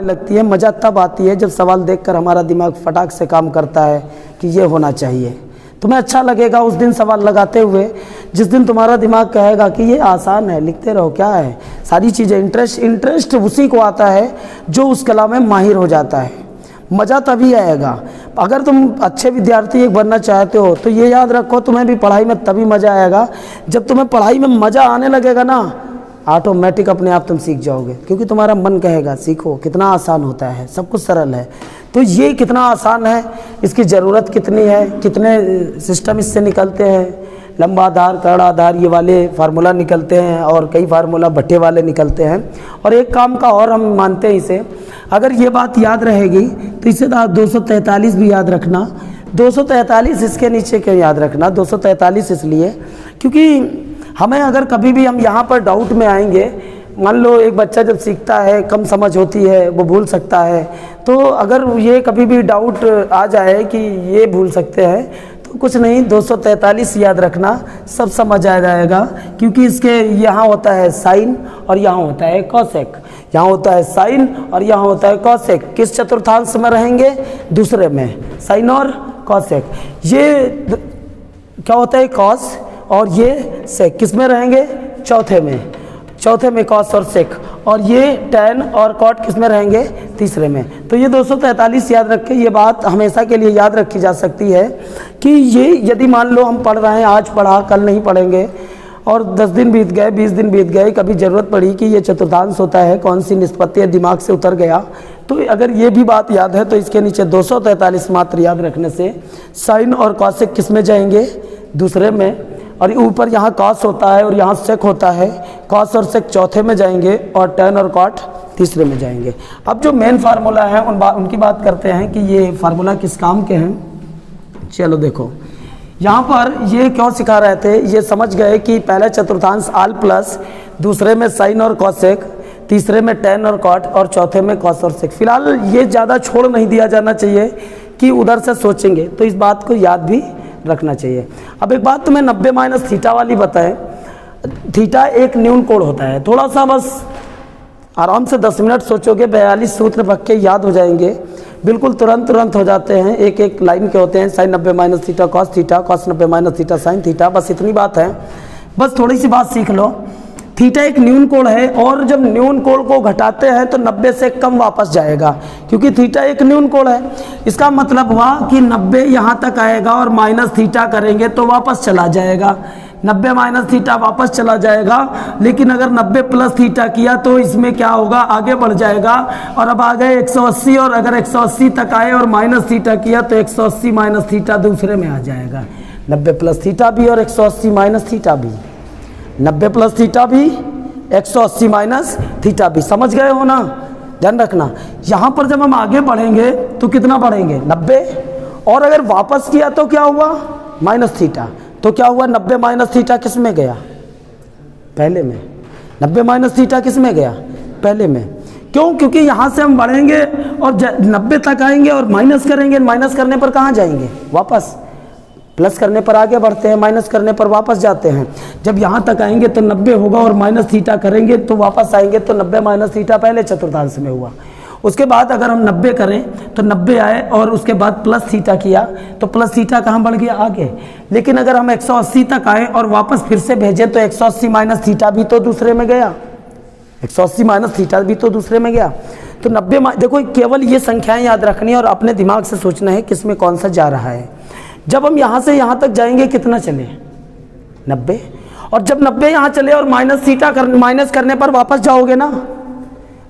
लगती है, मज़ा तब आती है जब सवाल देखकर हमारा दिमाग फटाक से काम करता है कि ये होना चाहिए। तुम्हें अच्छा लगेगा उस दिन सवाल लगाते हुए जिस दिन तुम्हारा दिमाग कहेगा कि ये आसान है, लिखते रहो, क्या है, सारी चीज़ें। इंटरेस्ट उसी को आता है जो उस कला में माहिर हो जाता है। मज़ा तभी आएगा। अगर तुम अच्छे विद्यार्थी एक बनना चाहते हो तो ये याद रखो, तुम्हें भी पढ़ाई में तभी मज़ा आएगा जब तुम्हें पढ़ाई में मज़ा आने लगेगा ना, ऑटोमेटिक अपने आप तुम सीख जाओगे, क्योंकि तुम्हारा मन कहेगा सीखो, कितना आसान होता है, सब कुछ सरल है। तो ये कितना आसान है, इसकी ज़रूरत कितनी है, कितने सिस्टम इससे निकलते हैं, लंबा आधार, कड़ा आधार, ये वाले फार्मूला निकलते हैं और कई फार्मूला भट्टे वाले निकलते हैं। और एक काम का और हम मानते हैं इसे, अगर ये बात याद रहेगी तो इसे 243 भी याद रखना। 243 इसके नीचे क्यों याद रखना? 243 इसलिए क्योंकि हमें अगर कभी भी हम यहाँ पर डाउट में आएंगे, मान लो एक बच्चा जब सीखता है, कम समझ होती है, वो भूल सकता है, तो अगर ये कभी भी डाउट आ जाए कि ये भूल सकते हैं, तो कुछ नहीं, 243 याद रखना, सब समझ आ जाएगा। क्योंकि इसके यहाँ होता है साइन और यहाँ होता है कॉसेक, यहाँ होता है साइन और यहाँ होता है कॉसेक। किस चतुर्थांश में रहेंगे? दूसरे में, साइन और कॉसेक। ये क्या होता है? कॉस, और ये सेक किस में रहेंगे? चौथे में, चौथे में कॉस और सेक। और ये टैन और कॉट किस में रहेंगे? तीसरे में। तो ये 243 याद रख के ये बात हमेशा के लिए याद रखी जा सकती है कि ये यदि मान लो हम पढ़ रहे हैं, आज पढ़ा कल नहीं पढ़ेंगे, और 10 दिन बीत गए, 20 दिन बीत गए, कभी ज़रूरत पड़ी कि ये चतुर्थांश होता है, कौन सी निष्पत्ति दिमाग से उतर गया, तो अगर ये भी बात याद है तो इसके नीचे 243 मात्र याद रखने से साइन और कॉसेक किस में जाएंगे? दूसरे में। और ऊपर यहाँ कॉस होता है और यहाँ सेक होता है, कॉस और सेक चौथे में जाएंगे और टैन और कॉट तीसरे में जाएंगे। अब जो मेन फार्मूला है उनकी बात करते हैं कि ये फार्मूला किस काम के हैं। चलो देखो, यहाँ पर ये क्यों सिखा रहे थे, ये समझ गए कि पहले चतुर्थांश आल प्लस, दूसरे में साइन और कॉसेक, तीसरे में टैन और कॉट और चौथे में कॉस और सेक। फिलहाल ये ज़्यादा छोड़ नहीं दिया जाना चाहिए कि उधर से सोचेंगे, तो इस बात को याद भी रखना चाहिए। अब एक बात तुम्हें 90 माइनस थीटा वाली बताएं। थीटा एक न्यून कोण होता है, थोड़ा सा बस आराम से 10 मिनट सोचोगे, 42 सूत्र पक्के याद हो जाएंगे, बिल्कुल तुरंत हो जाते हैं, एक एक लाइन के होते हैं। Sine 90 minus theta cos theta, cos 90 minus theta sine theta, बस इतनी बात है। बस थोड़ी सी बात सीख लो। थीटा एक न्यून कोण है और जब न्यून कोण को घटाते हैं तो 90 से कम वापस जाएगा, क्योंकि थीटा एक न्यून कोण है। इसका मतलब हुआ कि 90 यहाँ तक आएगा और माइनस थीटा करेंगे तो वापस चला जाएगा। 90 माइनस थीटा वापस चला जाएगा, लेकिन अगर 90 प्लस थीटा किया तो इसमें क्या होगा? आगे बढ़ जाएगा। और अब आ गए 180, और अगर 180 तक आए और माइनस थीटा किया तो 180 माइनस थीटा दूसरे में आ जाएगा। 90 प्लस थीटा भी और 180 माइनस थीटा भी, 90 प्लस थीटा भी, 180 माइनस थीटा भी। समझ गए हो ना? ध्यान रखना, यहाँ पर जब हम आगे बढ़ेंगे तो कितना बढ़ेंगे? 90। और अगर वापस किया तो क्या हुआ? Minus theta. तो क्या हुआ? 90 माइनस थीटा किस में गया? पहले में। 90 माइनस थीटा किस में गया? पहले में। क्यों? क्योंकि यहाँ से हम बढ़ेंगे और 90 तक आएंगे और माइनस करेंगे, माइनस करने पर कहाँ जाएंगे? वापस। प्लस करने पर आगे बढ़ते हैं, माइनस करने पर वापस जाते हैं। जब यहाँ तक आएंगे तो 90 होगा और माइनस थीटा करेंगे तो वापस आएंगे, तो 90 माइनस थीटा पहले चतुर्थांश में हुआ। उसके बाद अगर हम 90 करें तो 90 आए और उसके बाद प्लस थीटा किया तो प्लस थीटा कहाँ बढ़ गया? आगे। लेकिन अगर हम 180 तक आए और वापस फिर से भेजें तो 180 माइनस थीटा भी तो दूसरे में गया, 180 माइनस थीटा भी तो दूसरे में गया। तो 90, देखो केवल ये संख्याएं याद रखनी है और अपने दिमाग से सोचना है किस में कौन सा जा रहा है। जब हम यहाँ से यहाँ तक जाएंगे कितना चले? 90। और जब 90 यहाँ चले और माइनस थीटा माइनस करने पर वापस जाओगे ना,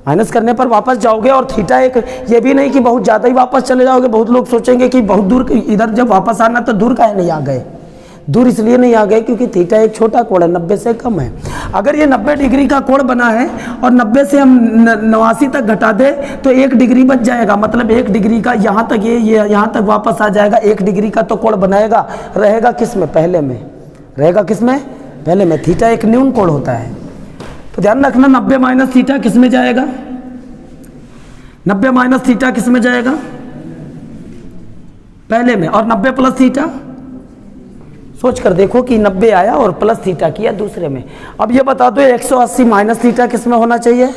माइनस करने पर वापस जाओगे। और थीटा एक, ये भी नहीं कि बहुत ज़्यादा ही वापस चले जाओगे। बहुत लोग सोचेंगे कि बहुत दूर, इधर जब वापस आना तो दूर काहे नहीं आ गए? दूर इसलिए नहीं आ गए क्योंकि थीटा एक छोटा कोण है, 90 से कम है। अगर ये 90 डिग्री का कोण बना है और 90 से हम 89 तक घटा दे तो 1 डिग्री बच जाएगा। मतलब 1 डिग्री का यहाँ तक ये यहाँ तक वापस आ जाएगा। 1 डिग्री का तो कोण बनाएगा, रहेगा किस में? पहले में। रहेगा किस में? पहले में। थीटा एक न्यून कोण होता है, तो ध्यान रखना। 90 माइनस थीटा किस में जाएगा? 90 माइनस थीटा किस में जाएगा? पहले में। और 90 प्लस थीटा, सोच कर देखो कि 90 आया और प्लस थीटा किया दूसरे में। अब ये बता दो 180 माइनस थीटा किस में होना चाहिए?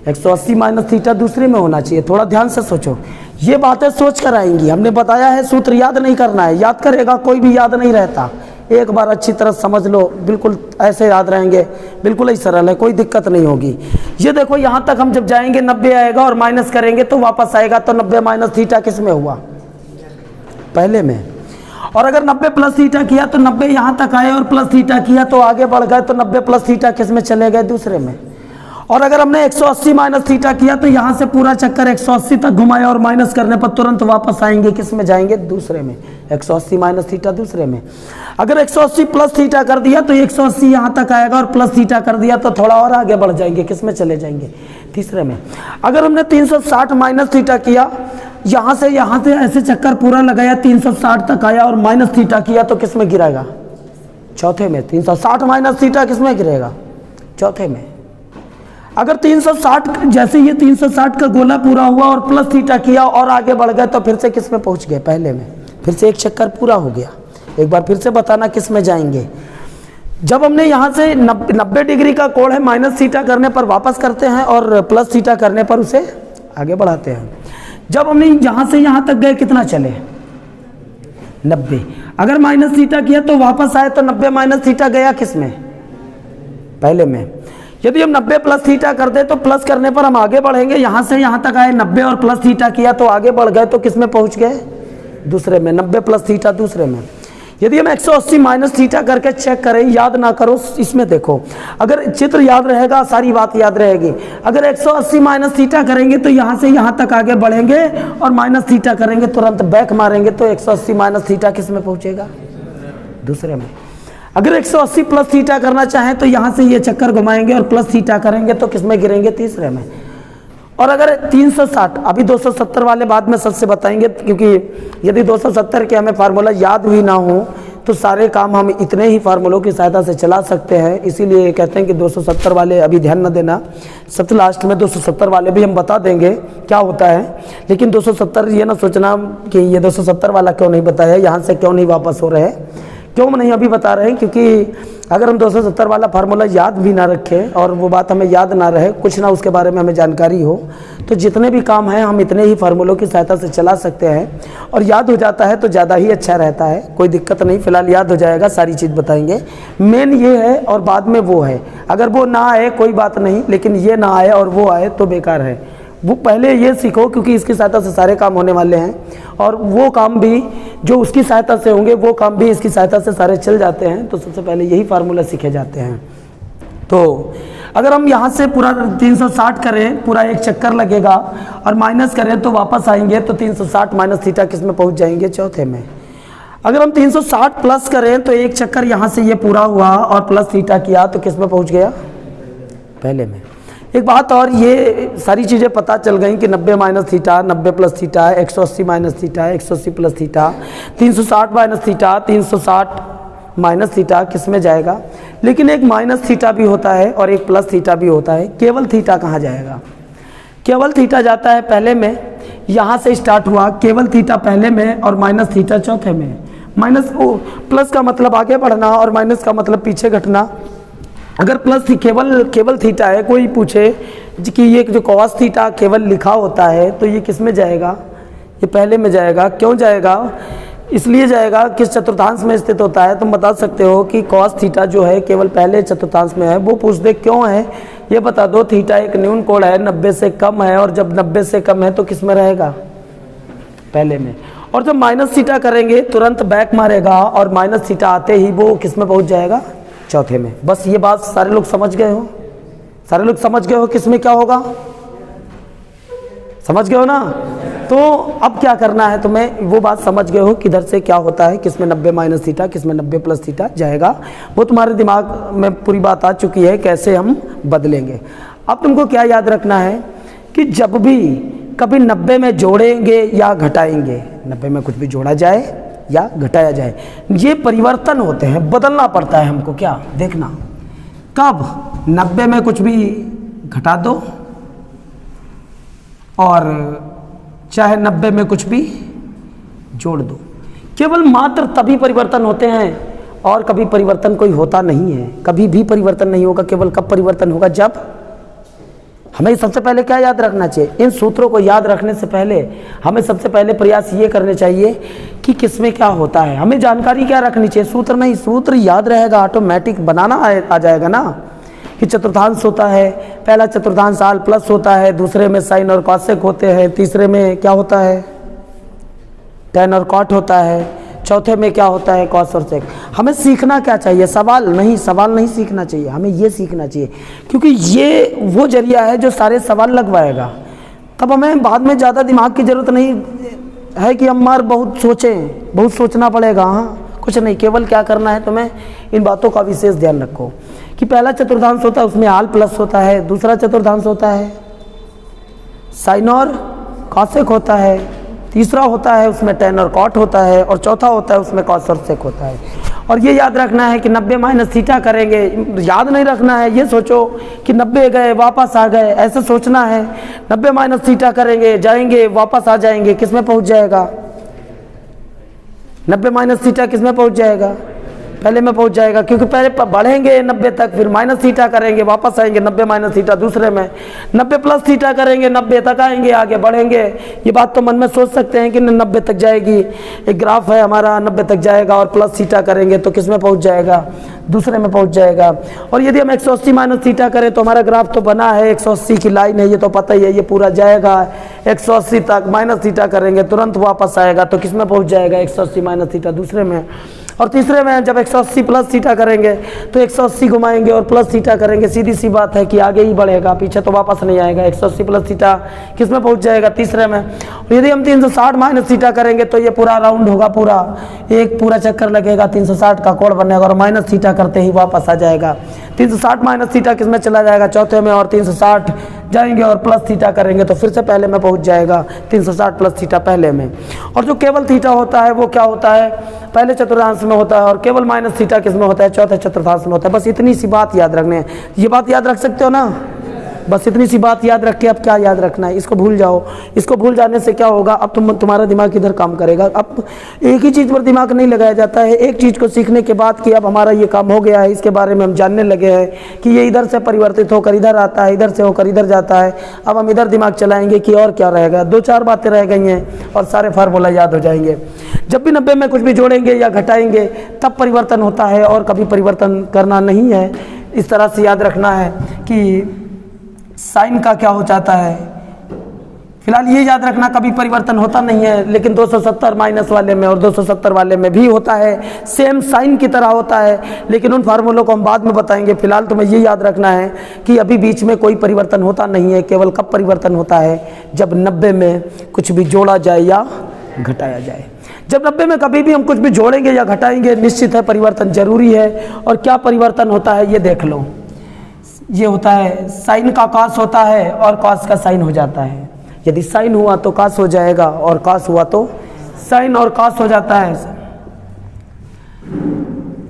180 माइनस थीटा दूसरे में होना चाहिए। थोड़ा ध्यान से सोचो, ये बातें सोच कर आएंगी। हमने बताया है सूत्र याद नहीं करना है, याद करेगा कोई भी याद नहीं रहता। एक बार अच्छी तरह समझ लो, बिल्कुल ऐसे याद रहेंगे, बिल्कुल ही सरल है, कोई दिक्कत नहीं होगी। ये देखो यहाँ तक हम जब जाएंगे 90 आएगा और माइनस करेंगे तो वापस आएगा, तो 90 माइनस थीटा किस में हुआ? पहले में। और अगर 90 प्लस थीटा किया तो 90 यहाँ तक आए और प्लस थीटा किया तो आगे बढ़ गए, तो 90 प्लस थीटा किस में चले गए? दूसरे में। और अगर हमने 180 माइनस थीटा किया तो यहाँ से पूरा चक्कर 180 तक घुमाया और माइनस करने पर तुरंत वापस आएंगे, किस में जाएंगे? दूसरे में। 180 माइनस थीटा दूसरे में। अगर 180 प्लस थीटा कर दिया तो 180 यहाँ तक आएगा और प्लस थीटा कर दिया तो थोड़ा और आगे बढ़ जाएंगे, किस में चले जाएंगे? तीसरे में। अगर हमने 360 माइनस थीटा किया, यहाँ से ऐसे चक्कर पूरा लगाया, 360 तक आया और माइनस थीटा किया तो किस में गिरेगा? चौथे में। 360 माइनस थीटा किस में गिरेगा? चौथे में। अगर 360 जैसे ये 360 का गोला पूरा हुआ और प्लस थीटा किया और आगे बढ़ गए तो फिर से किस में पहुंच गए? पहले में। फिर से एक चक्कर पूरा हो गया। एक बार फिर से बताना किस में जाएंगे। जब हमने यहाँ से 90 डिग्री का कोण है, माइनस थीटा करने पर वापस करते हैं और प्लस थीटा करने पर उसे आगे बढ़ाते हैं। जब हमने यहाँ से यहाँ तक गए कितना चले? 90। अगर माइनस थीटा किया तो वापस आए तो 90 माइनस थीटा गया किस में? पहले में। यदि हम 90 प्लस थीटा कर दे तो प्लस करने पर हम आगे बढ़ेंगे, यहाँ से यहाँ तक आए 90 और प्लस थीटा किया तो आगे बढ़ गए, तो किस में पहुँच गए? दूसरे में। 90 प्लस थीटा दूसरे में। यदि हम 180 माइनस थीटा करके चेक करें, याद ना करो, इसमें देखो, अगर चित्र याद रहेगा सारी बात याद रहेगी। अगर 180 माइनस थीटा करेंगे तो यहाँ से यहाँ तक आगे बढ़ेंगे और माइनस थीटा करेंगे तुरंत बैक मारेंगे, तो 180 माइनस थीटा किस में पहुँचेगा? दूसरे में। अगर 180 प्लस थीटा करना चाहें तो यहाँ से ये चक्कर घुमाएंगे और प्लस थीटा करेंगे तो किस में गिरेंगे? तीसरे में। और अगर 360, अभी 270 वाले बाद में सबसे बताएंगे, क्योंकि यदि 270 के हमें फार्मूला याद भी ना हो तो सारे काम हम इतने ही फार्मूलों की सहायता से चला सकते हैं। इसीलिए कहते हैं कि 270 वाले अभी ध्यान न देना, सबसे लास्ट में 270 वाले भी हम बता देंगे क्या होता है। लेकिन 270 ये ना सोचना कि ये 270 वाला क्यों नहीं बताया, यहाँ से क्यों नहीं वापस हो रहे, क्यों नहीं अभी बता रहे हैं, क्योंकि अगर हम 270 वाला फार्मूला याद भी ना रखें और वो बात हमें याद ना रहे, कुछ ना उसके बारे में हमें जानकारी हो, तो जितने भी काम हैं हम इतने ही फार्मूलों की सहायता से चला सकते हैं। और याद हो जाता है तो ज़्यादा ही अच्छा रहता है, कोई दिक्कत नहीं। फिलहाल याद हो जाएगा, सारी चीज़ बताएंगे। मेन ये है और बाद में वो है। अगर वो ना आए कोई बात नहीं, लेकिन ये ना आए और वो आए तो बेकार है। वो पहले ये सीखो, क्योंकि इसकी सहायता से सारे काम होने वाले हैं, और वो काम भी जो उसकी सहायता से होंगे वो काम भी इसकी सहायता से सारे चल जाते हैं। तो सबसे पहले यही फार्मूला सीखे जाते हैं। तो अगर हम यहाँ से पूरा 360 करें, पूरा एक चक्कर लगेगा और माइनस करें तो वापस आएंगे, तो 360 माइनस थीटा किस में पहुँच जाएंगे? चौथे में। अगर हम 360 प्लस करें तो एक चक्कर यहाँ से ये पूरा हुआ और प्लस थीटा किया तो किस में पहुँच गया? पहले में। एक बात और, ये सारी चीज़ें पता चल गई कि 90 minus theta, 90 plus theta, 180 minus theta, 180 plus theta, 360 minus theta, 360 minus theta किस में जाएगा। लेकिन एक माइनस थीटा भी होता है और एक प्लस थीटा भी होता है। केवल थीटा कहाँ जाएगा? केवल थीटा जाता है पहले में। यहाँ से स्टार्ट हुआ, केवल थीटा पहले में और माइनस थीटा चौथे में। माइनस प्लस का मतलब आगे बढ़ना और माइनस का मतलब पीछे घटना। अगर प्लस केवल थीटा है, कोई पूछे कि ये जो कॉस थीटा केवल लिखा होता है तो ये किस में जाएगा? ये पहले में जाएगा। क्यों जाएगा? इसलिए जाएगा, किस चतुर्थांश में स्थित होता है। तुम बता सकते हो कि कॉस थीटा जो है केवल पहले चतुर्थांश में है। वो पूछ दे क्यों है, ये बता दो। थीटा एक न्यून कोण है, 90 से कम है, और जब 90 से कम है तो किस में रहेगा? पहले में। और जब माइनस थीटा करेंगे तुरंत बैक मारेगा और माइनस थीटा आते ही वो किस में पहुँच जाएगा? चौथे में। बस ये बात सारे लोग समझ गए हो? सारे लोग समझ गए हो किस में क्या होगा? समझ गए हो ना? तो अब क्या करना है तुम्हें, वो बात समझ गए हो किधर से क्या होता है, किस में 90 माइनस थीटा, किस में 90 प्लस थीटा जाएगा। वो तुम्हारे दिमाग में पूरी बात आ चुकी है, कैसे हम बदलेंगे। अब तुमको क्या याद रखना है कि जब भी कभी 90 में जोड़ेंगे या घटाएंगे, 90 में कुछ भी जोड़ा जाए या घटाया जाए, ये परिवर्तन होते हैं, बदलना पड़ता है हमको। क्या देखना, कब 90 में कुछ भी घटा दो और चाहे 90 में कुछ भी जोड़ दो। केवल मात्र तभी परिवर्तन होते हैं और कभी परिवर्तन कोई होता नहीं है। कभी भी परिवर्तन नहीं होगा। केवल कब परिवर्तन होगा? जब हमें सबसे पहले क्या याद रखना चाहिए? इन सूत्रों को याद रखने से पहले हमें सबसे पहले प्रयास ये करने चाहिए कि किसमें क्या होता है। हमें जानकारी क्या रखनी चाहिए? सूत्र में ही सूत्र याद रहेगा, ऑटोमेटिक बनाना आ जाएगा ना कि चतुर्थांश होता है, पहला चतुर्थांश आल प्लस होता है, दूसरे में साइन और कॉसेक होते हैं, तीसरे में क्या होता है टेन और कॉट होता है, चौथे में क्या होता है कॉस और सेक। हमें सीखना क्या चाहिए? सवाल नहीं सीखना चाहिए, हमें ये सीखना चाहिए, क्योंकि ये वो जरिया है जो सारे सवाल लगवाएगा। तब हमें बाद में ज़्यादा दिमाग की ज़रूरत नहीं है कि हम बहुत सोचें, बहुत सोचना पड़ेगा। हाँ, कुछ नहीं, केवल क्या करना है तुम्हें, इन बातों का विशेष ध्यान रखो कि पहला चतुर्थांश होता है उसमें आल प्लस होता है, दूसरा चतुर्थांश होता है साइन और कॉसेक होता है, तीसरा होता है उसमें टेन और कॉट होता है, और चौथा होता है उसमें कॉस और सेक होता है। और ये याद रखना है कि 90 माइनस थीटा करेंगे, याद नहीं रखना है, ये सोचो कि 90 गए वापस आ गए, ऐसे सोचना है। 90 माइनस थीटा करेंगे, जाएंगे वापस आ जाएंगे, किस में पहुंच जाएगा? 90 माइनस थीटा किस में पहुंच जाएगा? पहले में पहुंच जाएगा, क्योंकि पहले बढ़ेंगे 90 तक, फिर माइनस थीटा करेंगे, वापस आएंगे 90 माइनस थीटा, दूसरे में 90 प्लस थीटा करेंगे, 90 तक आएंगे, आगे बढ़ेंगे। ये बात तो मन में सोच सकते हैं कि 90 तक जाएगी, एक ग्राफ है हमारा 90 तक जाएगा, और प्लस थीटा करेंगे तो किस में पहुंच जाएगा? दूसरे में पहुंच जाएगा। और यदि हम 180 माइनस थीटा करें तो हमारा ग्राफ तो बना है, 180 की लाइन है, ये तो पता ही है, ये पूरा जाएगा 180 तक, माइनस थीटा करेंगे तुरंत वापस आएगा, तो किस में पहुंच जाएगा? 180 माइनस थीटा, दूसरे में। और तीसरे में जब 180 प्लस थीटा करेंगे तो 180 घुमाएंगे और प्लस थीटा करेंगे, सीधी सी बात है कि आगे ही बढ़ेगा, पीछे तो वापस नहीं आएगा। 180 प्लस थीटा किस में पहुंच जाएगा? तीसरे में। और यदि हम 360 माइनस थीटा करेंगे तो ये पूरा राउंड होगा, पूरा चक्कर लगेगा, 360 का कोण बनेगा, और माइनस थीटा करते ही वापस आ जाएगा। 360 माइनस थीटा किस में चला जाएगा? चौथे में। और 360 जाएंगे और प्लस थीटा करेंगे तो फिर से पहले में पहुंच जाएगा, 360 प्लस थीटा पहले में। और जो केवल थीटा होता है वो क्या होता है? पहले चतुर्थांश में होता है, और केवल माइनस थीटा किस में होता है? चौथे चतुर्थांश में होता है। बस इतनी सी बात याद रखने है। ये बात याद रख सकते हो ना? बस इतनी सी बात याद रख के अब क्या याद रखना है? इसको भूल जाओ। इसको भूल जाने से क्या होगा? अब तुम्हारा दिमाग इधर काम करेगा। अब एक ही चीज़ पर दिमाग नहीं लगाया जाता है। एक चीज़ को सीखने के बाद कि अब हमारा ये काम हो गया है, इसके बारे में हम जानने लगे हैं कि ये इधर से परिवर्तित होकर इधर आता है, इधर से होकर इधर जाता है। अब हम इधर दिमाग चलाएंगे कि और क्या रहेगा। 2-4 बातें रह गई हैं और सारे फार्मूला याद हो जाएंगे। जब भी 90 में कुछ भी जोड़ेंगे या घटाएंगे तब परिवर्तन होता है, और कभी परिवर्तन करना नहीं है। इस तरह से याद रखना है कि साइन का क्या हो जाता है। फिलहाल ये याद रखना कभी परिवर्तन होता नहीं है, लेकिन 270 माइनस वाले में और 270 वाले में भी होता है, सेम साइन की तरह होता है, लेकिन उन फार्मूलों को हम बाद में बताएंगे। फिलहाल तुम्हें ये याद रखना है कि अभी बीच में कोई परिवर्तन होता नहीं है। केवल कब परिवर्तन होता है? जब 90 में कुछ भी जोड़ा जाए या घटाया जाए। जब 90 में कभी भी हम कुछ भी जोड़ेंगे या घटाएंगे, निश्चित है परिवर्तन जरूरी है। और क्या परिवर्तन होता है ये देख लो। ये होता है साइन का कॉस होता है और कॉस का साइन हो जाता है। यदि साइन हुआ तो कॉस हो जाएगा, और कॉस हुआ तो साइन और कॉस हो जाता है।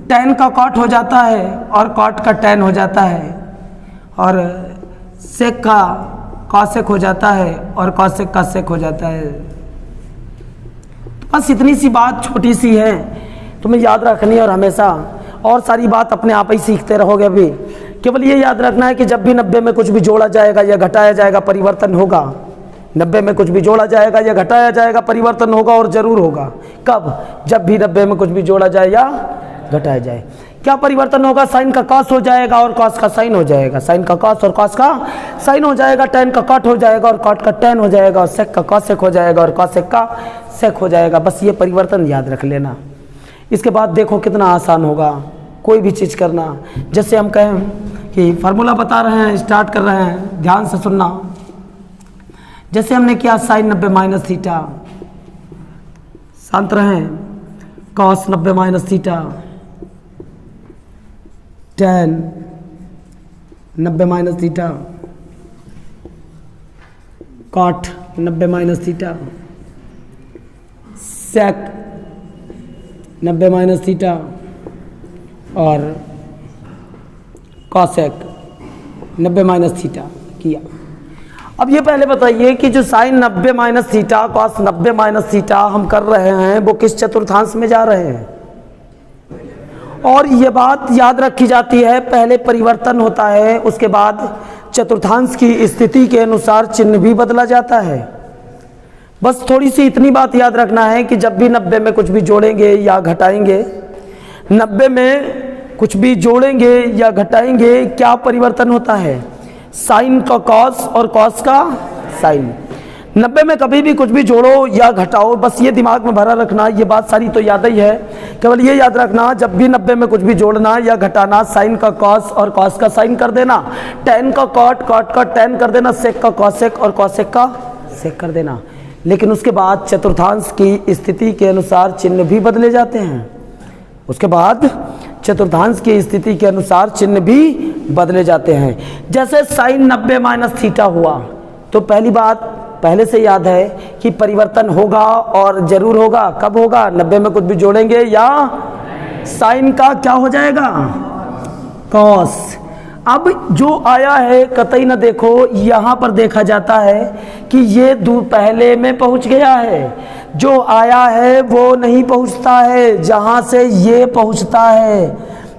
टैन का कॉट हो जाता है और कॉट का टैन हो जाता है, और सेक का कॉसेक हो जाता है और कॉसेक का सेक हो जाता है। बस इतनी सी बात छोटी सी है, तुम्हें याद रखनी है, और हमेशा और सारी बात अपने आप ही सीखते रहोगे। अभी केवल ये याद रखना है कि जब भी 90 में कुछ भी जोड़ा जाएगा या घटाया जाएगा परिवर्तन होगा। 90 में कुछ भी जोड़ा जाएगा या घटाया जाएगा परिवर्तन होगा, और ज़रूर होगा। कब? जब भी 90 में कुछ भी जोड़ा जाए या घटाया जाए। क्या परिवर्तन होगा? साइन का कॉस हो जाएगा और कॉस का साइन हो जाएगा। साइन का कॉस और कॉस का साइन हो जाएगा। टैन का कॉट हो जाएगा और कॉट का टैन हो जाएगा, और सेक का कॉसेक हो जाएगा और कॉसेक का सेक हो जाएगा। बस ये परिवर्तन याद रख लेना। इसके बाद देखो कितना आसान होगा कोई भी चीज़ करना। जैसे हम कहें कि फार्मूला बता रहे हैं, स्टार्ट कर रहे हैं, ध्यान से सुनना। जैसे हमने किया साइन 90 माइनस थीटा, शांत रहें, cos 90 minus theta, tan 90 minus theta, cot 90 minus theta, sec 90 minus theta और कॉसेक 90 माइनस थीटा किया। अब ये पहले बताइए कि जो sine 90 minus theta, cos 90 minus theta हम कर रहे हैं वो किस चतुर्थांश में जा रहे हैं? और ये बात याद रखी जाती है, पहले परिवर्तन होता है, उसके बाद चतुर्थांश की स्थिति के अनुसार चिन्ह भी बदला जाता है। बस थोड़ी सी इतनी बात याद रखना है कि जब भी 90 में कुछ भी जोड़ेंगे या घटाएंगे, 90 में कुछ भी जोड़ेंगे या घटाएंगे, क्या परिवर्तन होता है? साइन का कॉस और कॉस का साइन। 90 में कभी भी कुछ भी जोड़ो या घटाओ, बस ये दिमाग में भरा रखना। ये बात सारी तो याद ही है, केवल ये याद रखना जब भी 90 में कुछ भी जोड़ना या घटाना, साइन का कॉस और कॉस का साइन कर देना, टेन का कॉट, कॉट का टेन कर देना, सेक का कॉसेक और कॉसेक का सेक कर देना। लेकिन उसके बाद चतुर्थांश की स्थिति के अनुसार चिन्ह भी बदले जाते हैं। उसके बाद चतुर्थांश की स्थिति के अनुसार चिन्ह भी बदले जाते हैं। जैसे साइन 90 माइनस थीटा हुआ, तो पहली बात पहले से याद है कि परिवर्तन होगा और जरूर होगा। कब होगा? 90 में कुछ भी जोड़ेंगे या साइन का क्या हो जाएगा? कॉस। अब जो आया है कतई न देखो, यहाँ पर देखा जाता है कि ये दूर पहले में पहुँच गया है। जो आया है वो नहीं पहुँचता है जहाँ से ये पहुँचता है।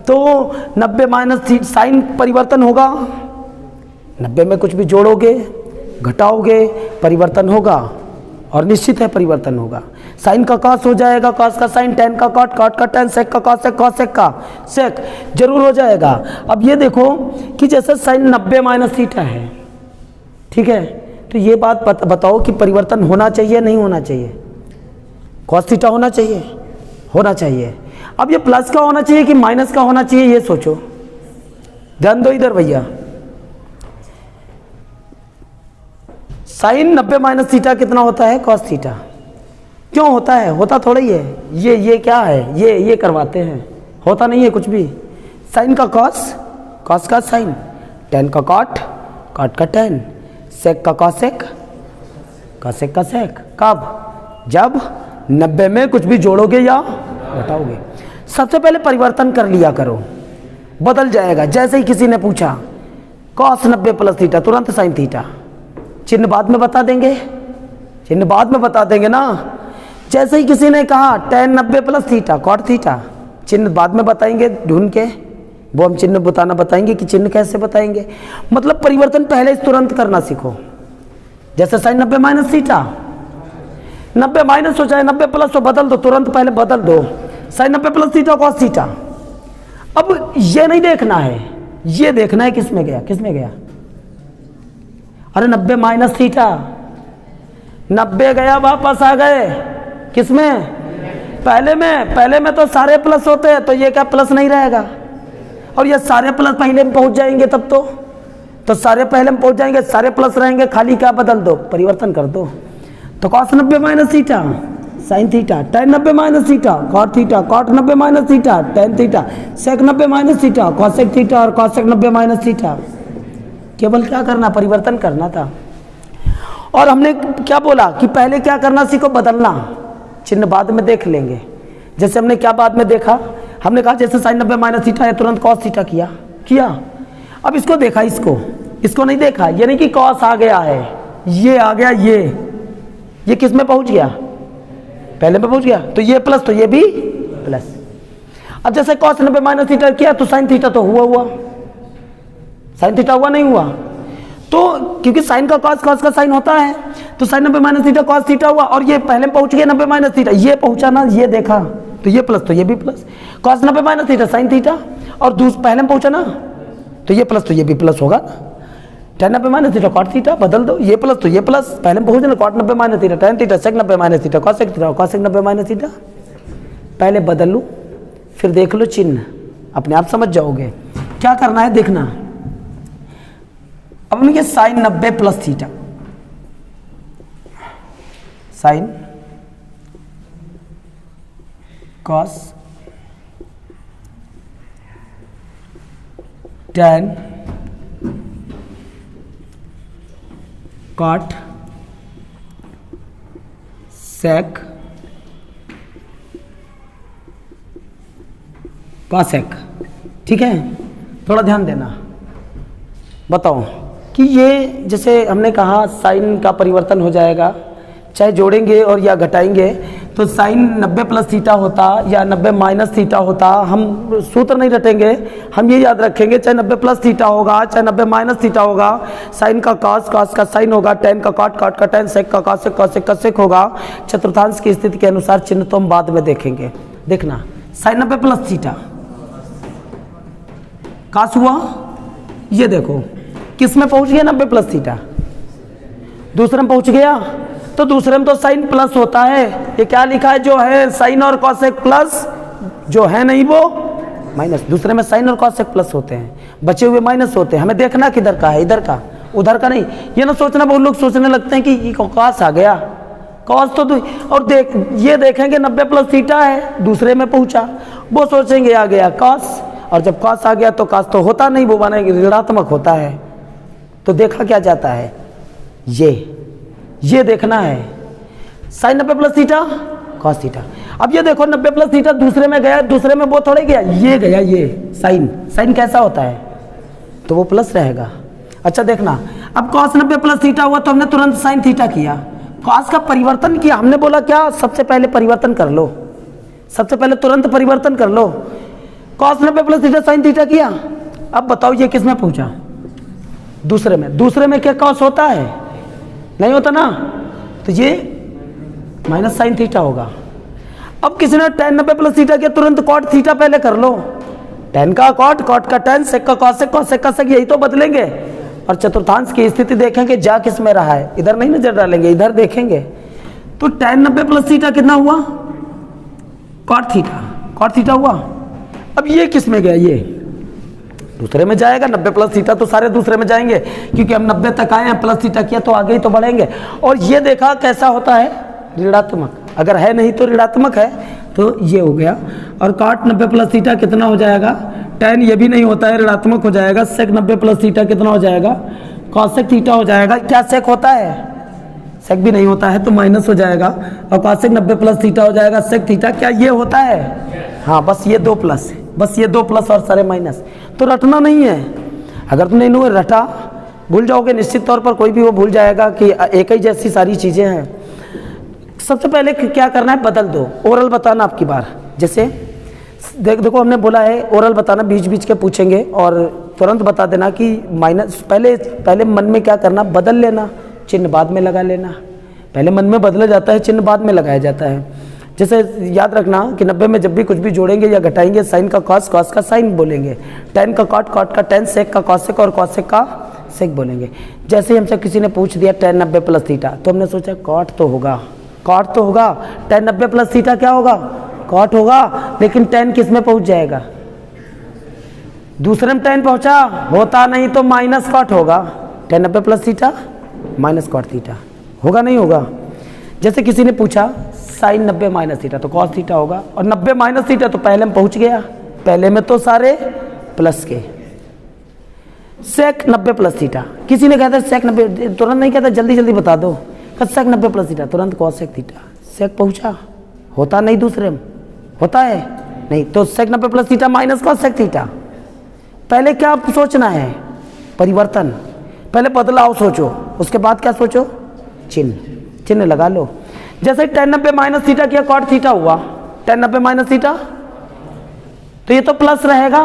तो 90 माइनस साइन परिवर्तन होगा। 90 में कुछ भी जोड़ोगे घटाओगे परिवर्तन होगा, और निश्चित है परिवर्तन होगा। साइन का कॉस हो जाएगा, कॉस का साइन, टेन का कॉट, कॉट का टेन, सेक का कॉसेक, कॉसेक का सेक जरूर हो जाएगा। अब ये देखो कि जैसे साइन 90 माइनस थीटा है, ठीक है, तो ये बात बताओ कि परिवर्तन होना चाहिए नहीं होना चाहिए? कॉस थीटा होना चाहिए, होना चाहिए। अब ये प्लस का होना चाहिए कि माइनस का होना चाहिए, ये सोचो, ध्यान दो इधर भैया। साइन 90 माइनस थीटा कितना होता है? Cos theta. क्यों होता है? होता थोड़ा ही है। ये क्या है? ये करवाते हैं, होता नहीं है कुछ भी। साइन का कॉस, कॉस का साइन, टेन का कॉट, कॉट का टेन, सेक का कॉसेक, कॉसेक का सेक। कब? जब 90 में कुछ भी जोड़ोगे या घटाओगे। सबसे पहले परिवर्तन कर लिया करो, बदल जाएगा। जैसे ही किसी ने पूछा कॉस 90 प्लस थीटा, तुरंत साइन थीटा। चिन्ह बाद में बता देंगे, चिन्ह बाद में बता देंगे ना। जैसे ही किसी ने कहा tan 90 plus theta cot theta, चिन्ह बाद में बताएंगे ढूंढ के। वो हम चिन्ह बताएंगे कि चिन्ह कैसे बताएंगे। मतलब परिवर्तन पहले तुरंत करना सीखो। जैसे साइन 90 माइनस थीटा, 90 माइनस हो चाहे 90 प्लस हो, बदल दो, तुरंत पहले बदल दो। Sine 90 plus theta cos theta. अब ये नहीं देखना है, ये देखना है किस में गया, किस में गया। अरे 90 माइनस थीटा, 90 गया वापस आ गए किस में? पहले में। पहले में तो सारे प्लस होते हैं, तो ये क्या प्लस नहीं रहेगा? और ये सारे प्लस पहले में पहुंच जाएंगे तब तो सारे पहले में पहुंच जाएंगे, सारे प्लस रहेंगे, खाली क्या बदल दो, परिवर्तन कर दो। तो cos 90 minus theta sine theta, tan 90 minus theta cot theta, cot 90 minus theta tan theta, sec 90 minus theta cosec theta और कॉसेक 90 माइनस थीटा। केवल क्या करना? परिवर्तन करना था। और हमने क्या बोला कि पहले क्या करना सीखो? बदलना। चिन्ह बाद में देख लेंगे। जैसे हमने क्या बाद में देखा? हमने कहा जैसे साइन 90 माइनस थीटा है, तुरंत कॉस थीटा किया। अब इसको देखा, इसको नहीं देखा। ये नहीं कि कॉस आ गया है, ये आ गया, ये किस में पहुंच गया? पहले में पहुंच गया। तो ये प्लस, तो ये भी प्लस। अब जैसे कॉस 90 माइनस थीटा किया तो साइन थीटा तो हुआ, साइन थीटा हुआ नहीं हुआ? तो क्योंकि साइन का कॉस, कॉस का साइन होता है, तो sine 90 minus theta cos theta हुआ। और ये पहले में पहुंच गया 90 माइनस थीटा, ये पहुंचा ना, ये देखा, तो ये प्लस, तो ये भी plus. Cos 90 minus theta sine theta, और पहले में पहुंचा ना, तो ये प्लस, तो ये भी प्लस होगा। Tan 90 minus theta cot theta, बदल दो, ये प्लस तो ये प्लस, पहले में पहुंचे ना, cot 90 minus theta tan theta, sec 90 minus theta cosec theta, cosec 90 minus theta. पहले बदल लो, फिर देख लो चिन्ह, अपने आप समझ जाओगे। क्या करना है देखना। अब ये sine 90 plus theta, sine cos tan cot sec cosec, ठीक है। थोड़ा ध्यान देना। बताओ कि ये जैसे हमने कहा साइन का परिवर्तन हो जाएगा, चाहे जोड़ेंगे और या घटाएंगे तो साइन 90 प्लस थीटा होता या 90 माइनस थीटा होता, हम सूत्र नहीं रटेंगे, हम ये याद रखेंगे चाहे 90 प्लस थीटा होगा चाहे 90 माइनस थीटा होगा, साइन का कॉस, कॉस का साइन होगा, टेन का कॉट, कॉट का टेन, सेक का कॉसेक, कॉसेक का सेक होगा। चतुर्थांश की स्थिति के अनुसार चिन्ह तो हम बाद में देखेंगे। देखना साइन 90 प्लस थीटा कॉस हुआ, ये देखो किस में पहुंच गया 90 प्लस थीटा, दूसरे में पहुंच गया। तो दूसरे में तो साइन प्लस होता है, ये क्या लिखा है जो है साइन और कॉसेक प्लस, जो है नहीं वो माइनस। दूसरे में साइन और कॉसेक प्लस होते हैं, बचे हुए माइनस होते हैं। हमें देखना किधर का है, इधर का, उधर का नहीं। ये ना सोचना, बहुत लोग सोचने लगते हैं कि ये कॉस आ गया, कॉस तो और देख ये देखेंगे 90 प्लस थीटा है, दूसरे में पहुंचा, वो सोचेंगे आ गया कॉस, और जब कॉस आ गया तो कॉस तो होता नहीं, वो माने ऋणात्मक होता है। तो देखा क्या जाता है, ये देखना है sine 90 plus theta cos theta. अब ये देखो 90 प्लस थीटा दूसरे में गया, दूसरे में वो थोड़े गया, ये गया, ये साइन, साइन कैसा होता है तो वो प्लस रहेगा। अच्छा देखना, अब कॉस 90 प्लस थीटा हुआ तो हमने तुरंत साइन थीटा किया, कॉस का परिवर्तन किया। हमने बोला क्या, सबसे पहले परिवर्तन कर लो, सबसे पहले तुरंत परिवर्तन कर लो। Cos 90 plus theta sine theta किया। अब बताओ ये किस में पहुंचा, दूसरे में। दूसरे में क्या कॉस होता है, नहीं होता ना, तो ये माइनस साइन थीटा होगा। अब किसी ने टेन 90 प्लस थीटा किया, तुरंत कॉट थीटा पहले कर लो, टेन का कॉट, कॉट का टेन, सेक का कॉसेक, कॉसेक का सेक, यही तो बदलेंगे। और चतुर्थांश की स्थिति देखेंगे जा किस में रहा है, इधर नहीं नजर डालेंगे, इधर देखेंगे। तो टेन 90 प्लस थीटा कितना हुआ, कॉट थीटा, कॉट थीटा हुआ। अब ये किस में गया, ये दूसरे में जाएगा। 90 प्लस थीटा तो सारे दूसरे में जाएंगे, क्योंकि हम 90 तक आए हैं, प्लस थीटा किया तो आगे ही तो बढ़ेंगे। और ये देखा कैसा होता है, ऋणात्मक, अगर है नहीं तो ऋणात्मक है, तो ये हो गया। और कॉट 90 प्लस थीटा कितना हो जाएगा, टेन, ये भी नहीं होता है, ऋणात्मक हो जाएगा। सेक 90 प्लस थीटा कितना हो जाएगा, कॉसेक थीटा हो जाएगा। क्या सेक होता है, सेक भी नहीं होता है तो माइनस हो जाएगा। और कॉसेक 90 प्लस थीटा हो जाएगा, सेक थीटा, क्या ये होता है, हाँ बस ये दो प्लस, बस ये दो प्लस और सारे माइनस। तो रटना नहीं है, अगर तुमने इन्होंने रटा भूल जाओगे निश्चित तौर पर, कोई भी वो भूल जाएगा कि एक ही जैसी सारी चीज़ें हैं। सबसे पहले क्या करना है, बदल दो, ओरल बताना आपकी बार। जैसे देखो हमने बोला है ओरल बताना, बीच बीच के पूछेंगे और तुरंत बता देना कि माइनस, पहले मन में क्या करना, बदल लेना, चिन्ह बाद में लगा लेना। पहले मन में बदला जाता है, चिन्ह बाद में लगाया जाता है। जैसे याद रखना कि 90 में जब भी कुछ भी जोड़ेंगे या घटाएंगे, साइन का कॉस, कॉस का साइन बोलेंगे, टेन का कॉट, कॉट का टेन, सेक का कॉसेक और कॉसेक का सेक बोलेंगे। जैसे ही हमसे किसी ने पूछ दिया टेन 90 प्लस थीटा, तो हमने सोचा कॉट तो होगा, कॉट तो होगा, टेन 90 प्लस थीटा क्या होगा, कॉट होगा। लेकिन टेन किस में पहुंच जाएगा, दूसरे में टेन पहुंचा, होता नहीं तो माइनस कॉट होगा। Tan 90 plus theta minus cot theta होगा, नहीं होगा। जैसे किसी ने पूछा साइन 90 माइनस थीटा, तो कॉस थीटा होगा। और 90 माइनस थीटा तो पहले में पहुंच गया, पहले में तो सारे प्लस के। सेक 90 प्लस थीटा, किसी ने कहता है सेक 90, तुरंत नहीं कहता, जल्दी जल्दी बता दो, सेक 90 प्लस थीटा, तुरंत कॉस सेक थीटा, सेक पहुंचा, होता नहीं दूसरे में, होता है नहीं, तो sec 90 plus theta minus cosec theta. पहले क्या सोचना है, परिवर्तन, पहले बदलाव सोचो, उसके बाद क्या सोचो, चिन्ह, चिन्ह लगा लो। जैसे टेन 90 माइनस थीटा किया, कॉट थीटा हुआ, टेन 90 माइनस थीटा, तो ये तो प्लस रहेगा,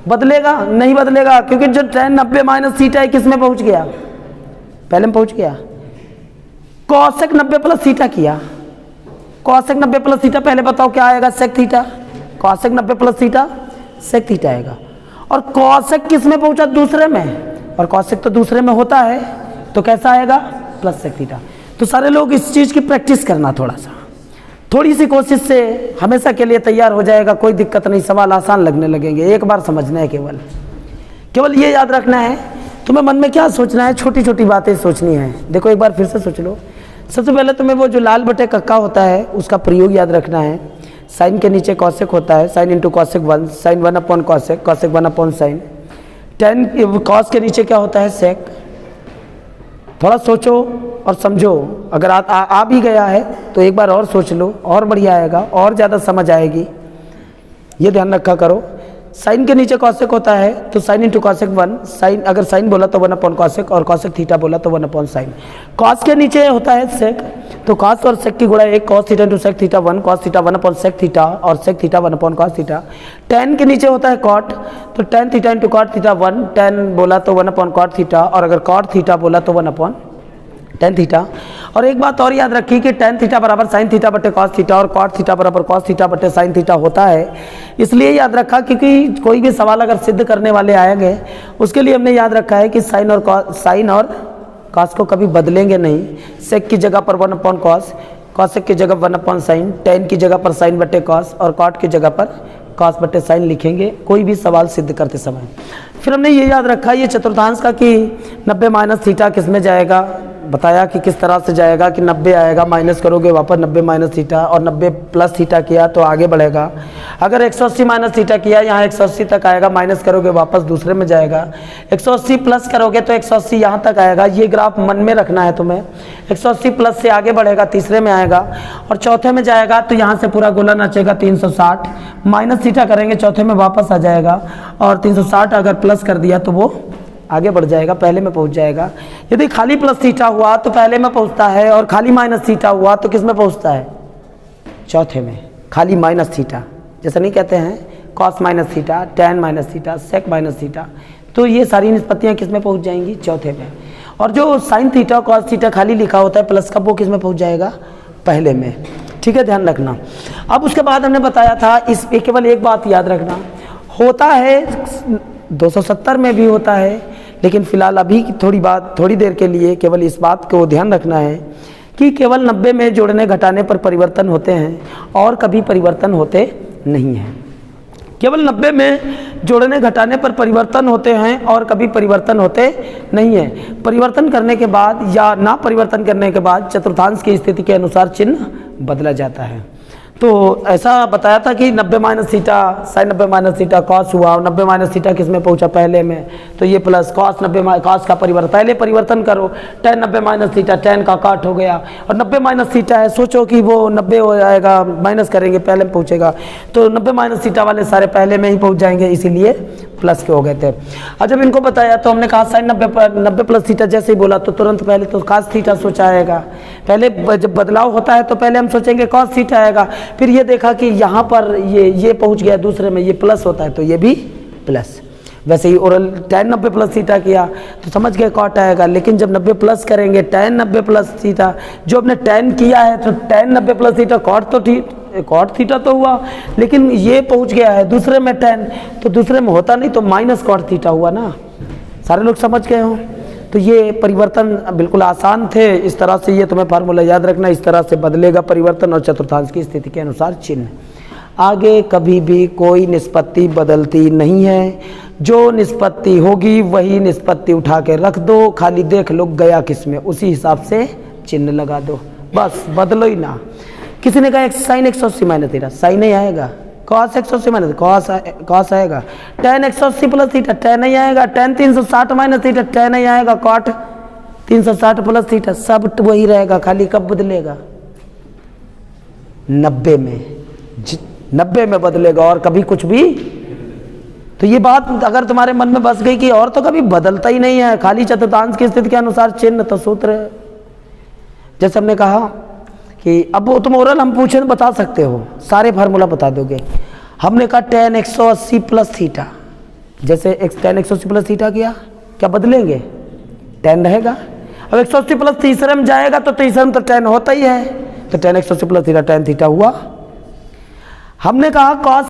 बदलेगा नहीं, बदलेगा, क्योंकि जो टेन 90 माइनस थीटा है किस में पहुंच गया, पहले में पहुंच गया। कॉसेक 90 प्लस थीटा किया, कॉसेक 90 प्लस थीटा, पहले बताओ क्या आएगा, sec theta, cosec 90 plus theta sec theta आएगा। और कॉसेक किस में पहुंचा, दूसरे में, और कॉसेक तो दूसरे में होता है, तो कैसा आएगा, प्लस सेक थीटा। तो सारे लोग इस चीज़ की प्रैक्टिस करना, थोड़ा सा, थोड़ी सी कोशिश से हमेशा के लिए तैयार हो जाएगा, कोई दिक्कत नहीं, सवाल आसान लगने लगेंगे। एक बार समझना है, केवल ये याद रखना है, तुम्हें मन में क्या सोचना है, छोटी छोटी बातें सोचनी है। देखो एक बार फिर से सोच लो। सबसे पहले तुम्हें वो जो लाल बटे कक्का होता है उसका प्रयोग याद रखना है। साइन के नीचे कॉसेक होता है, sine into cosec 1, sine 1 upon cosec, cosec 1 upon sine. Tan cos के नीचे क्या होता है, सेक। थोड़ा सोचो और समझो, अगर आ भी गया है तो एक बार और सोच लो, और बढ़िया आएगा, और ज़्यादा समझ आएगी, ये ध्यान रखा करो। साइन के नीचे कॉसेक होता है तो साइन इंटू कॉसेक 1, साइन अगर साइन बोला तो 1 अपॉन कॉसेक, और कॉसेक थीटा बोला तो 1 अपॉन साइन। कॉस के नीचे होता है सेक, तो कॉस और सेक की गुणा 1 cos theta into sec theta 1 cos theta 1 upon sec theta और sec theta 1 upon cos theta. tan के नीचे होता है कॉट, तो tan theta into cot theta 1, tan बोला तो 1 अपॉन कॉट थीटा, और अगर कॉट थीटा बोला तो 1 अपॉन tan थीटा। और एक बात और याद रखिए कि tan थीटा बराबर साइन थीटा बटे कॉस थीटा और कॉट थीटा बराबर कॉस थीटा बटे साइन थीटा होता है। इसलिए याद रखा क्योंकि कोई भी सवाल अगर सिद्ध करने वाले आएंगे उसके लिए हमने याद रखा है कि साइन और कॉस को कभी बदलेंगे नहीं। सेक की जगह पर 1 अपॉन कॉस, कॉसेक की जगह 1 अपॉन साइन, tan की जगह पर साइन बटे कॉस और कॉट की जगह पर कॉस बटे साइन लिखेंगे कोई भी सवाल सिद्ध करते समय। फिर हमने ये याद रखा ये चतुर्थांश का कि 90 माइनस थीटा किस में जाएगा, बताया कि किस तरह से जाएगा कि 90 आएगा, माइनस करोगे वापस 90 माइनस थीटा, और 90 प्लस थीटा किया तो आगे बढ़ेगा। अगर 180 माइनस थीटा किया यहाँ 180 तक आएगा, माइनस करोगे वापस दूसरे में जाएगा। 180 प्लस करोगे तो 180 यहाँ तक आएगा। ये ग्राफ मन में रखना है तुम्हें। 180 प्लस से आगे बढ़ेगा, तीसरे में आएगा, और चौथे में जाएगा तो यहाँ से पूरा गोला नचेगा 360, माइनस थीटा करेंगे चौथे में वापस आ जाएगा, और 360 अगर प्लस कर दिया तो वो आगे बढ़ जाएगा, पहले में पहुंच जाएगा। यदि खाली प्लस थीटा हुआ तो पहले में पहुंचता है, और खाली माइनस थीटा हुआ तो किस में पहुंचता है, चौथे में। खाली माइनस थीटा जैसा नहीं कहते हैं cos minus theta, tan minus theta, sec minus theta, तो ये सारी निष्पत्तियां किस में पहुंच जाएंगी, चौथे में। और जो साइन थीटा कॉस थीटा खाली लिखा होता है प्लस का, वो किस में पहुंच जाएगा, पहले में। ठीक है, ध्यान रखना। अब उसके बाद हमने बताया था इस पे केवल एक बात याद रखना, होता है 270 में भी होता है, लेकिन फिलहाल अभी की थोड़ी देर के लिए केवल इस बात को ध्यान रखना है कि केवल 90 में जोड़ने घटाने पर परिवर्तन होते हैं और कभी परिवर्तन होते नहीं हैं। केवल 90 में जोड़ने घटाने पर परिवर्तन होते हैं और कभी परिवर्तन होते नहीं हैं। परिवर्तन करने के बाद या ना परिवर्तन करने के बाद चतुर्थांश की स्थिति के अनुसार चिन्ह बदला जाता है। तो ऐसा बताया था कि 90 minus theta sign 90 minus theta cos हुआ, और 90 माइनस थीटा किस में पहुंचा, पहले में, तो ये प्लस कॉस 90 कॉस का परिवर्तन, पहले परिवर्तन करो, tan 90 माइनस थीटा tan का काट हो गया, और 90 माइनस थीटा है, सोचो कि वो 90 हो जाएगा, माइनस करेंगे पहले में पहुंचेगा, तो 90 माइनस थीटा वाले सारे पहले में ही पहुंच जाएंगे, इसीलिए प्लस के हो गए थे। और जब इनको बताया तो हमने कहा साइन 90 प्लस थीटा जैसे ही बोला तो तुरंत पहले तो कॉस थीटा सोचा आएगा। पहले जब बदलाव होता है तो पहले हम सोचेंगे कॉस थीटा आएगा, फिर ये देखा कि यहाँ पर ये पहुँच गया दूसरे में, ये प्लस होता है तो ये भी प्लस। वैसे ही ओरल tan 90 प्लस थीटा किया तो समझ गए कॉट आएगा, लेकिन जब 90 प्लस करेंगे tan 90 प्लस थीटा, जो हमने tan किया है तो tan 90 plus theta cot theta तो हुआ, लेकिन ये पहुंच गया है दूसरे में tan, तो दूसरे में होता नहीं तो माइनस कॉट थीटा हुआ ना। सारे लोग समझ गए हो? तो ये परिवर्तन बिल्कुल आसान थे। इस तरह से ये तुम्हें फार्मूला याद रखना, इस तरह से बदलेगा परिवर्तन और चतुर्थांश की स्थिति के अनुसार चिन्ह। आगे कभी भी कोई निष्पत्ति बदलती नहीं है, जो निष्पत्ति होगी वही निष्पत्ति उठा के रख दो, खाली देख लो गया किस में, उसी हिसाब से चिन्ह लगा दो, बस बदलो ही ना। किसी ने कहा साइन 180 माइनस थीटा, साइन नहीं आएगा, कॉस 180 माइनस कॉस आएगा, tan 180 प्लस थीटा tan नहीं आएगा, tan 360 माइनस थीटा tan नहीं आएगा, कॉट 360 प्लस थीटा सब वही रहेगा, खाली कब बदलेगा, 90 में बदलेगा, और कभी कुछ भी। तो ये बात अगर तुम्हारे मन में बस गई कि और तो कभी बदलता ही नहीं है, खाली चतुर्थांश की स्थिति के अनुसार चिन्ह, तो सूत्र जैसे हमने कहा कि अब तुम ओरल हम पूछे तो बता सकते हो, सारे फार्मूला बता दोगे। हमने कहा tan 180 प्लस थीटा, जैसे tan 180 प्लस थीटा किया, क्या बदलेंगे, tan रहेगा। अब 180 प्लस तीसरे में जाएगा तो तीसरे में तो tan होता ही है, तो tan 180 plus theta tan theta हुआ। हमने कहा cos